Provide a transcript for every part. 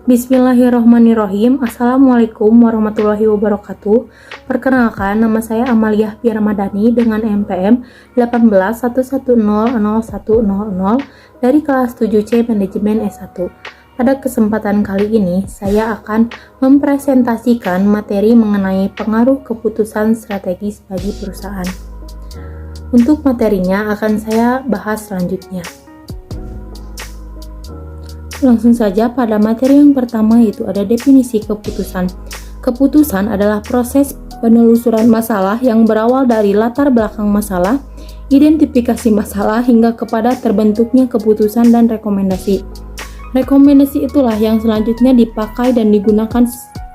Bismillahirrohmanirrohim. Assalamualaikum warahmatullahi wabarakatuh. Perkenalkan, nama saya Amaliah Piaramadani dengan NPM 1811001000 dari kelas 7C Manajemen S1. Pada kesempatan kali ini, saya akan mempresentasikan materi mengenai pengaruh keputusan strategis bagi perusahaan. Untuk materinya akan saya bahas selanjutnya. Langsung saja pada materi yang pertama, yaitu ada definisi keputusan. Keputusan adalah proses penelusuran masalah yang berawal dari latar belakang masalah, identifikasi masalah, hingga kepada terbentuknya keputusan dan rekomendasi. Rekomendasi itulah yang selanjutnya dipakai dan digunakan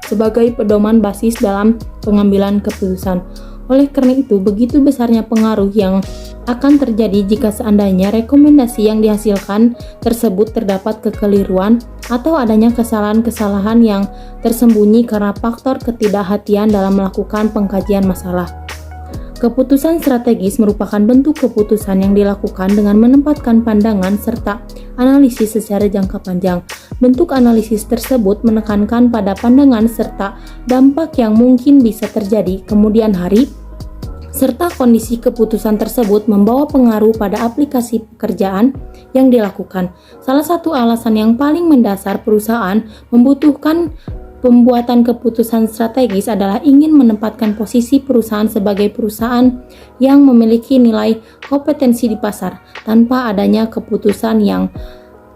sebagai pedoman basis dalam pengambilan keputusan. Oleh karena itu, begitu besarnya pengaruh yang akan terjadi jika seandainya rekomendasi yang dihasilkan tersebut terdapat kekeliruan atau adanya kesalahan-kesalahan yang tersembunyi karena faktor ketidakhatian dalam melakukan pengkajian masalah. Keputusan strategis merupakan bentuk keputusan yang dilakukan dengan menempatkan pandangan serta analisis secara jangka panjang. Bentuk analisis tersebut menekankan pada pandangan serta dampak yang mungkin bisa terjadi kemudian hari, serta kondisi keputusan tersebut membawa pengaruh pada aplikasi pekerjaan yang dilakukan. Salah satu alasan yang paling mendasar perusahaan membutuhkan pembuatan keputusan strategis adalah ingin menempatkan posisi perusahaan sebagai perusahaan yang memiliki nilai kompetensi di pasar. Tanpa adanya keputusan yang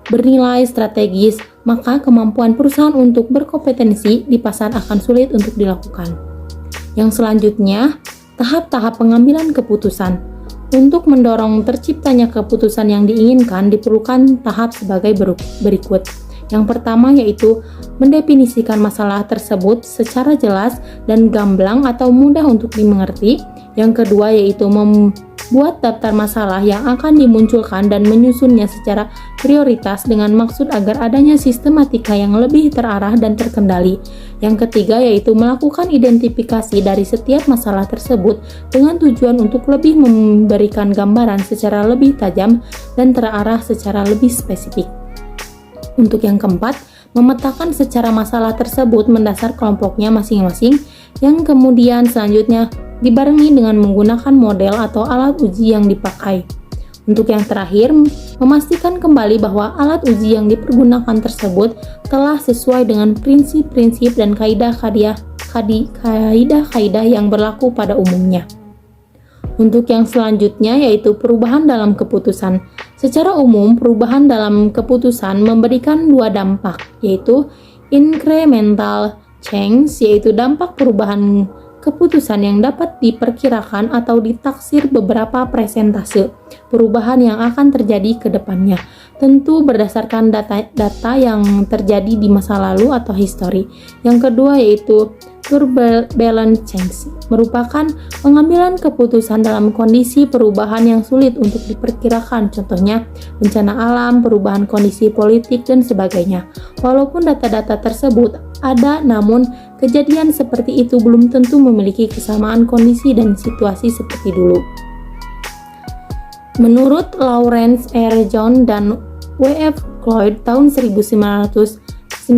bernilai strategis, maka kemampuan perusahaan untuk berkompetensi di pasar akan sulit untuk dilakukan. Yang selanjutnya, tahap-tahap pengambilan keputusan. Untuk mendorong terciptanya keputusan yang diinginkan, diperlukan tahap sebagai berikut. Yang pertama yaitu mendefinisikan masalah tersebut secara jelas dan gamblang atau mudah untuk dimengerti. Yang kedua yaitu membuat daftar masalah yang akan dimunculkan dan menyusunnya secara prioritas dengan maksud agar adanya sistematika yang lebih terarah dan terkendali. Yang ketiga yaitu melakukan identifikasi dari setiap masalah tersebut dengan tujuan untuk lebih memberikan gambaran secara lebih tajam dan terarah secara lebih spesifik. Untuk yang keempat, memetakan secara masalah tersebut mendasar kelompoknya masing-masing, yang kemudian selanjutnya dibarengi dengan menggunakan model atau alat uji yang dipakai. Untuk yang terakhir, memastikan kembali bahwa alat uji yang dipergunakan tersebut telah sesuai dengan prinsip-prinsip dan kaidah-kaidah yang berlaku pada umumnya. Untuk yang selanjutnya yaitu perubahan dalam keputusan. Secara umum, perubahan dalam keputusan memberikan dua dampak, yaitu incremental change, yaitu dampak perubahan keputusan yang dapat diperkirakan atau ditaksir beberapa persentase perubahan yang akan terjadi ke depannya, tentu berdasarkan data yang terjadi di masa lalu atau histori. Yang kedua yaitu turbulent change, merupakan pengambilan keputusan dalam kondisi perubahan yang sulit untuk diperkirakan, contohnya bencana alam, perubahan kondisi politik, dan sebagainya. Walaupun data-data tersebut ada, namun kejadian seperti itu belum tentu memiliki kesamaan kondisi dan situasi seperti dulu. Menurut Lawrence R. John dan W.F. Cloyd tahun 1996,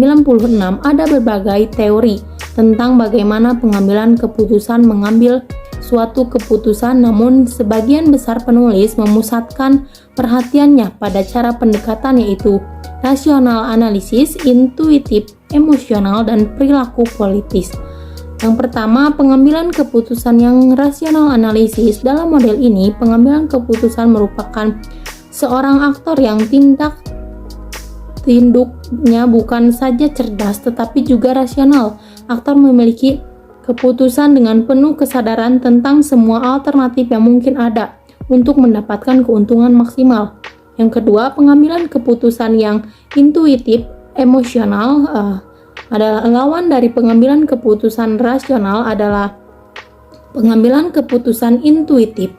ada berbagai teori tentang bagaimana pengambilan keputusan mengambil suatu keputusan, namun sebagian besar penulis memusatkan perhatiannya pada cara pendekatan yaitu rasional analisis, intuitif, emosional, dan perilaku politis. Yang pertama, pengambilan keputusan yang rasional analisis. Dalam model ini, pengambilan keputusan merupakan seorang aktor yang tinduknya bukan saja cerdas tetapi juga rasional. Aktor memiliki keputusan dengan penuh kesadaran tentang semua alternatif yang mungkin ada untuk mendapatkan keuntungan maksimal. Yang kedua, pengambilan keputusan yang intuitif, emosional adalah lawan dari pengambilan keputusan rasional adalah pengambilan keputusan intuitif.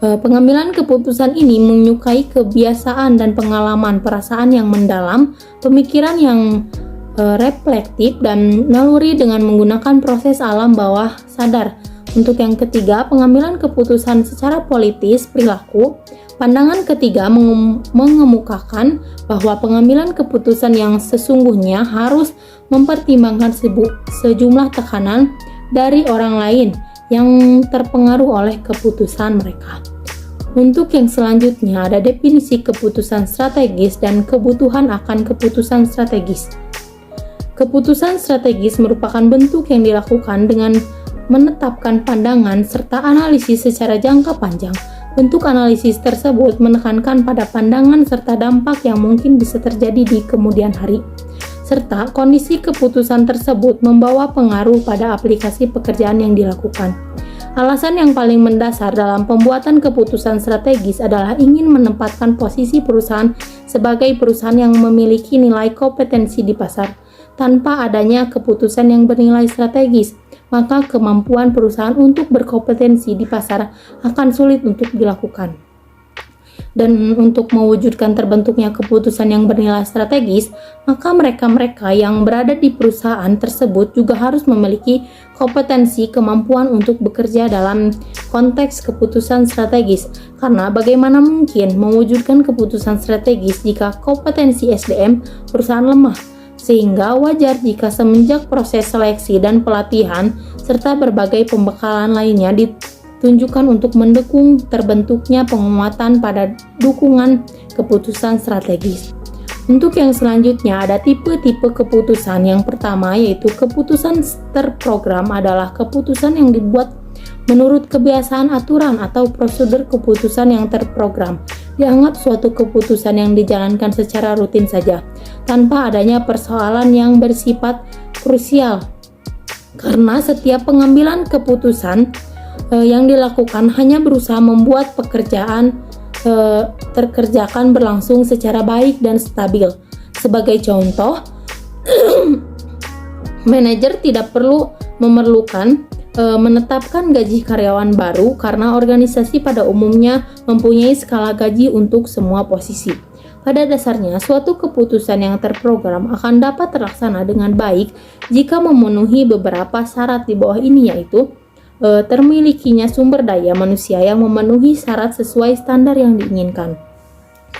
Pengambilan keputusan ini menyukai kebiasaan dan pengalaman, perasaan yang mendalam, pemikiran yang reflektif, dan naluri dengan menggunakan proses alam bawah sadar. Untuk yang ketiga, pengambilan keputusan secara politis, perilaku, Pandangan ketiga mengemukakan bahwa pengambilan keputusan yang sesungguhnya harus mempertimbangkan sejumlah tekanan dari orang lain yang terpengaruh oleh keputusan mereka. Untuk yang selanjutnya ada definisi keputusan strategis dan kebutuhan akan keputusan strategis. Keputusan strategis merupakan bentuk yang dilakukan dengan menetapkan pandangan serta analisis secara jangka panjang. Bentuk analisis tersebut menekankan pada pandangan serta dampak yang mungkin bisa terjadi di kemudian hari, serta kondisi keputusan tersebut membawa pengaruh pada aplikasi pekerjaan yang dilakukan. Alasan yang paling mendasar dalam pembuatan keputusan strategis adalah ingin menempatkan posisi perusahaan sebagai perusahaan yang memiliki nilai kompetensi di pasar. Tanpa adanya keputusan yang bernilai strategis, maka kemampuan perusahaan untuk berkompetensi di pasar akan sulit untuk dilakukan. Dan untuk mewujudkan terbentuknya keputusan yang bernilai strategis, maka mereka-mereka yang berada di perusahaan tersebut juga harus memiliki kompetensi kemampuan untuk bekerja dalam konteks keputusan strategis. Karena bagaimana mungkin mewujudkan keputusan strategis jika kompetensi SDM perusahaan lemah? Sehingga wajar jika semenjak proses seleksi dan pelatihan serta berbagai pembekalan lainnya ditunjukkan untuk mendukung terbentuknya penguatan pada dukungan keputusan strategis. Untuk yang selanjutnya ada tipe-tipe keputusan. Yang pertama yaitu keputusan terprogram adalah keputusan yang dibuat menurut kebiasaan, aturan, atau prosedur. Keputusan yang terprogram dianggap suatu keputusan yang dijalankan secara rutin saja, tanpa adanya persoalan yang bersifat krusial. Karena setiap pengambilan keputusan yang dilakukan hanya berusaha membuat pekerjaan terkerjakan berlangsung secara baik dan stabil. Sebagai contoh, manajer tidak perlu memerlukan menetapkan gaji karyawan baru karena organisasi pada umumnya mempunyai skala gaji untuk semua posisi. Pada dasarnya, suatu keputusan yang terprogram akan dapat terlaksana dengan baik jika memenuhi beberapa syarat di bawah ini, yaitu termilikinya sumber daya manusia yang memenuhi syarat sesuai standar yang diinginkan.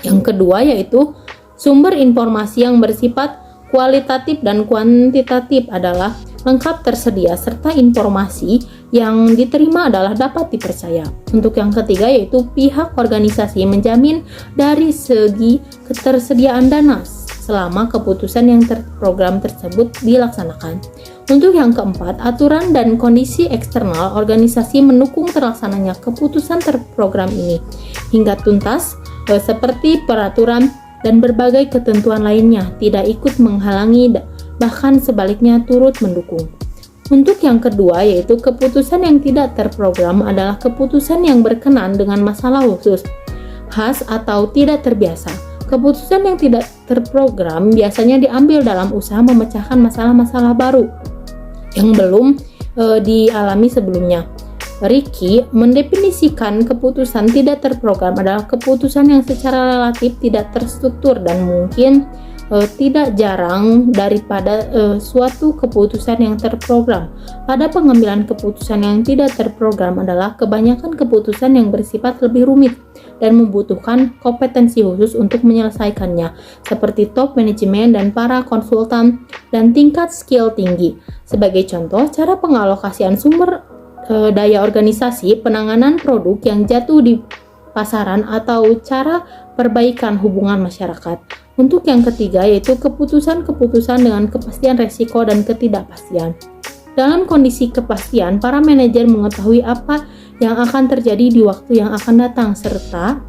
Yang kedua yaitu sumber informasi yang bersifat kualitatif dan kuantitatif adalah lengkap tersedia serta informasi yang diterima adalah dapat dipercaya. Untuk yang ketiga yaitu pihak organisasi menjamin dari segi ketersediaan dana selama keputusan yang terprogram tersebut dilaksanakan. Untuk yang keempat, aturan dan kondisi eksternal organisasi mendukung terlaksananya keputusan terprogram ini hingga tuntas, seperti peraturan dan berbagai ketentuan lainnya tidak ikut menghalangi, bahkan sebaliknya turut mendukung. Untuk yang kedua yaitu keputusan yang tidak terprogram adalah keputusan yang berkenaan dengan masalah khusus, khas atau tidak terbiasa. Keputusan yang tidak terprogram biasanya diambil dalam usaha memecahkan masalah-masalah baru yang belum dialami sebelumnya. Ricky mendefinisikan keputusan tidak terprogram adalah keputusan yang secara relatif tidak terstruktur dan mungkin tidak jarang daripada suatu keputusan yang terprogram. Pada pengambilan keputusan yang tidak terprogram adalah kebanyakan keputusan yang bersifat lebih rumit dan membutuhkan kompetensi khusus untuk menyelesaikannya, seperti top manajemen dan para konsultan dan tingkat skill tinggi. Sebagai contoh, cara pengalokasian sumber daya organisasi, penanganan produk yang jatuh di pasaran, atau cara perbaikan hubungan masyarakat. Untuk yang ketiga yaitu keputusan-keputusan dengan kepastian resiko dan ketidakpastian. Dalam kondisi kepastian, para manajer mengetahui apa yang akan terjadi di waktu yang akan datang serta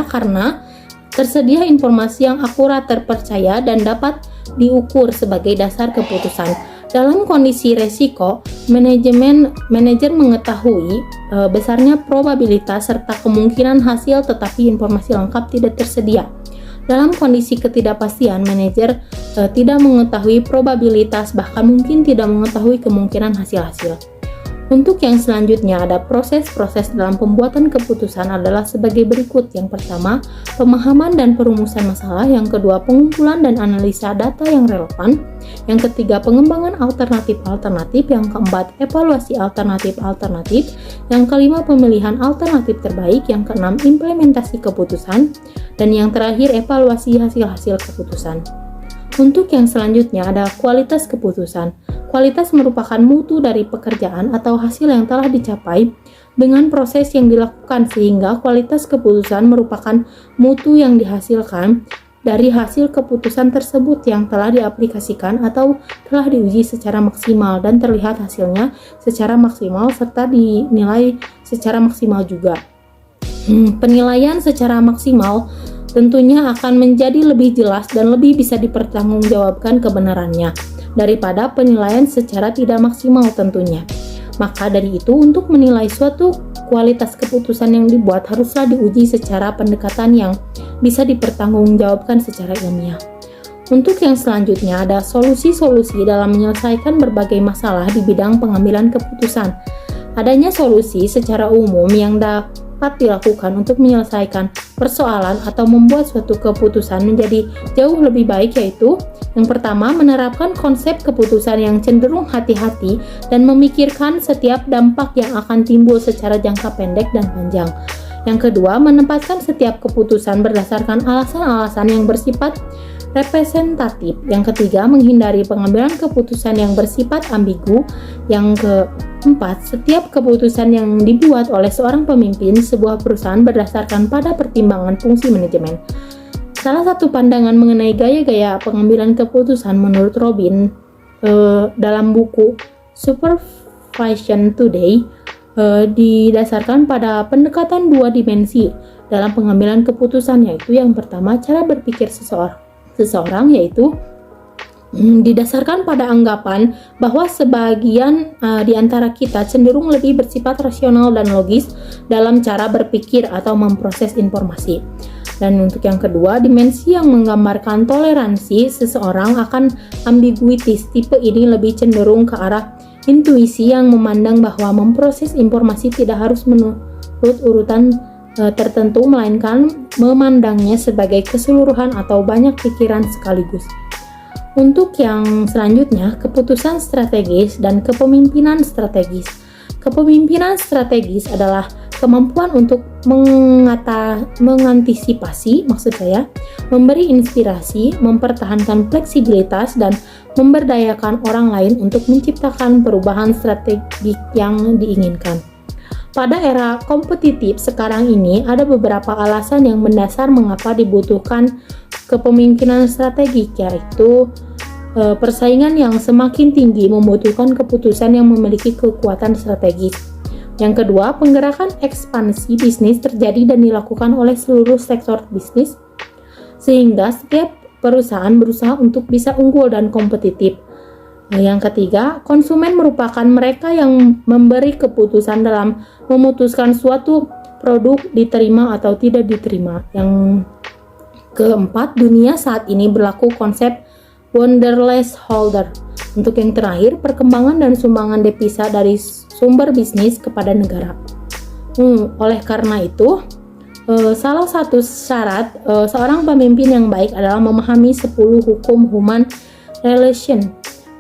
karena tersedia informasi yang akurat, terpercaya, dan dapat diukur sebagai dasar keputusan. Dalam kondisi resiko, manajer mengetahui besarnya probabilitas serta kemungkinan hasil, tetapi informasi lengkap tidak tersedia. Dalam kondisi ketidakpastian, manajer tidak mengetahui probabilitas, bahkan mungkin tidak mengetahui kemungkinan hasil-hasil. Untuk yang selanjutnya ada proses-proses dalam pembuatan keputusan adalah sebagai berikut. Yang pertama, pemahaman dan perumusan masalah. Yang kedua, pengumpulan dan analisa data yang relevan. Yang ketiga, pengembangan alternatif-alternatif. Yang keempat, evaluasi alternatif-alternatif. Yang kelima, pemilihan alternatif terbaik. Yang keenam, implementasi keputusan. Dan yang terakhir, evaluasi hasil-hasil keputusan. Untuk yang selanjutnya ada kualitas keputusan. Kualitas merupakan mutu dari pekerjaan atau hasil yang telah dicapai dengan proses yang dilakukan, sehingga kualitas keputusan merupakan mutu yang dihasilkan dari hasil keputusan tersebut yang telah diaplikasikan atau telah diuji secara maksimal dan terlihat hasilnya secara maksimal serta dinilai secara maksimal juga. Penilaian secara maksimal tentunya akan menjadi lebih jelas dan lebih bisa dipertanggungjawabkan kebenarannya daripada penilaian secara tidak maksimal tentunya. Maka dari itu, untuk menilai suatu kualitas keputusan yang dibuat haruslah diuji secara pendekatan yang bisa dipertanggungjawabkan secara ilmiah. Untuk yang selanjutnya ada solusi-solusi dalam menyelesaikan berbagai masalah di bidang pengambilan keputusan. Adanya solusi secara umum yang dapat dilakukan untuk menyelesaikan persoalan atau membuat suatu keputusan menjadi jauh lebih baik, yaitu yang pertama, menerapkan konsep keputusan yang cenderung hati-hati dan memikirkan setiap dampak yang akan timbul secara jangka pendek dan panjang. Yang kedua, menempatkan setiap keputusan berdasarkan alasan-alasan yang bersifat representatif. Yang ketiga, menghindari pengambilan keputusan yang bersifat ambigu. Yang keempat, setiap keputusan yang dibuat oleh seorang pemimpin sebuah perusahaan berdasarkan pada pertimbangan fungsi manajemen. Salah satu pandangan mengenai gaya-gaya pengambilan keputusan menurut Robin dalam buku Supervision Today didasarkan pada pendekatan dua dimensi dalam pengambilan keputusan, yaitu yang pertama, cara berpikir seseorang yaitu didasarkan pada anggapan bahwa sebagian di antara kita cenderung lebih bersifat rasional dan logis dalam cara berpikir atau memproses informasi. Dan untuk yang kedua, dimensi yang menggambarkan toleransi seseorang akan ambiguitis. Tipe ini lebih cenderung ke arah intuisi yang memandang bahwa memproses informasi tidak harus menurut urutan tertentu, melainkan memandangnya sebagai keseluruhan atau banyak pikiran sekaligus. Untuk yang selanjutnya, keputusan strategis dan kepemimpinan strategis. Kepemimpinan strategis adalah kemampuan untuk mengantisipasi, memberi inspirasi, mempertahankan fleksibilitas, dan memberdayakan orang lain untuk menciptakan perubahan strategik yang diinginkan. Pada era kompetitif sekarang ini, ada beberapa alasan yang mendasar mengapa dibutuhkan kepemimpinan strategik, yaitu persaingan yang semakin tinggi membutuhkan keputusan yang memiliki kekuatan strategis. Yang kedua, penggerakan ekspansi bisnis terjadi dan dilakukan oleh seluruh sektor bisnis, sehingga setiap perusahaan berusaha untuk bisa unggul dan kompetitif. Yang ketiga, konsumen merupakan mereka yang memberi keputusan dalam memutuskan suatu produk diterima atau tidak diterima. Yang keempat, dunia saat ini berlaku konsep Wonderless holder. Untuk yang terakhir, perkembangan dan sumbangan devisa dari sumber bisnis kepada negara. Oleh karena itu, salah satu syarat seorang pemimpin yang baik adalah memahami 10 hukum human relation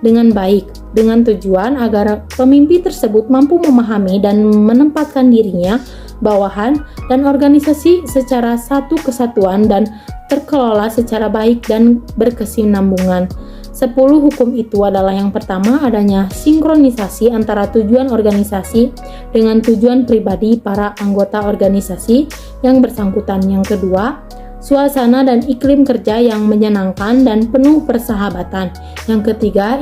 dengan baik, dengan tujuan agar pemimpin tersebut mampu memahami dan menempatkan dirinya, bawahan, dan organisasi secara satu kesatuan dan terkelola secara baik dan berkesinambungan. 10 hukum itu adalah yang pertama, adanya sinkronisasi antara tujuan organisasi dengan tujuan pribadi para anggota organisasi yang bersangkutan. Yang kedua, suasana dan iklim kerja yang menyenangkan dan penuh persahabatan. Yang ketiga,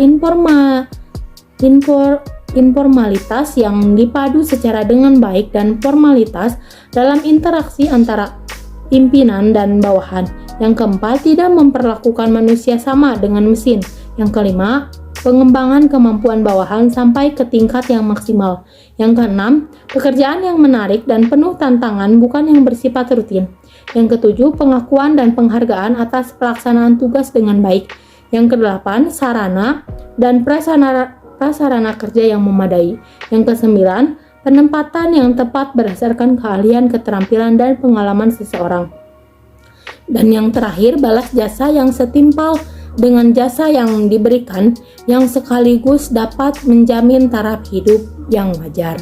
informalitas yang dipadu secara dengan baik dan formalitas dalam interaksi antara pimpinan dan bawahan. Yang keempat, tidak memperlakukan manusia sama dengan mesin. Yang kelima, pengembangan kemampuan bawahan sampai ke tingkat yang maksimal. Yang keenam, pekerjaan yang menarik dan penuh tantangan bukan yang bersifat rutin. Yang ketujuh, pengakuan dan penghargaan atas pelaksanaan tugas dengan baik. Yang kedelapan, sarana dan prasarana kerja yang memadai. Yang kesembilan, penempatan yang tepat berdasarkan keahlian, keterampilan, dan pengalaman seseorang. Dan yang terakhir, balas jasa yang setimpal dengan jasa yang diberikan, yang sekaligus dapat menjamin taraf hidup yang wajar.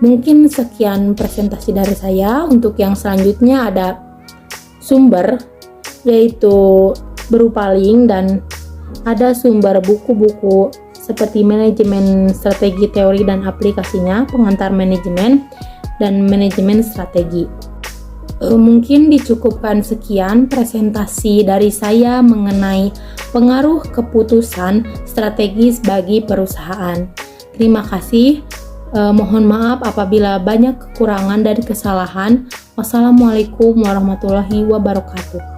Mungkin sekian presentasi dari saya. Untuk yang selanjutnya ada sumber, yaitu berupa link, dan ada sumber buku-buku seperti manajemen strategi teori dan aplikasinya, pengantar manajemen, dan manajemen strategi. Mungkin dicukupkan sekian presentasi dari saya mengenai pengaruh keputusan strategis bagi perusahaan. Terima kasih. Mohon maaf apabila banyak kekurangan dan kesalahan. Wassalamualaikum warahmatullahi wabarakatuh.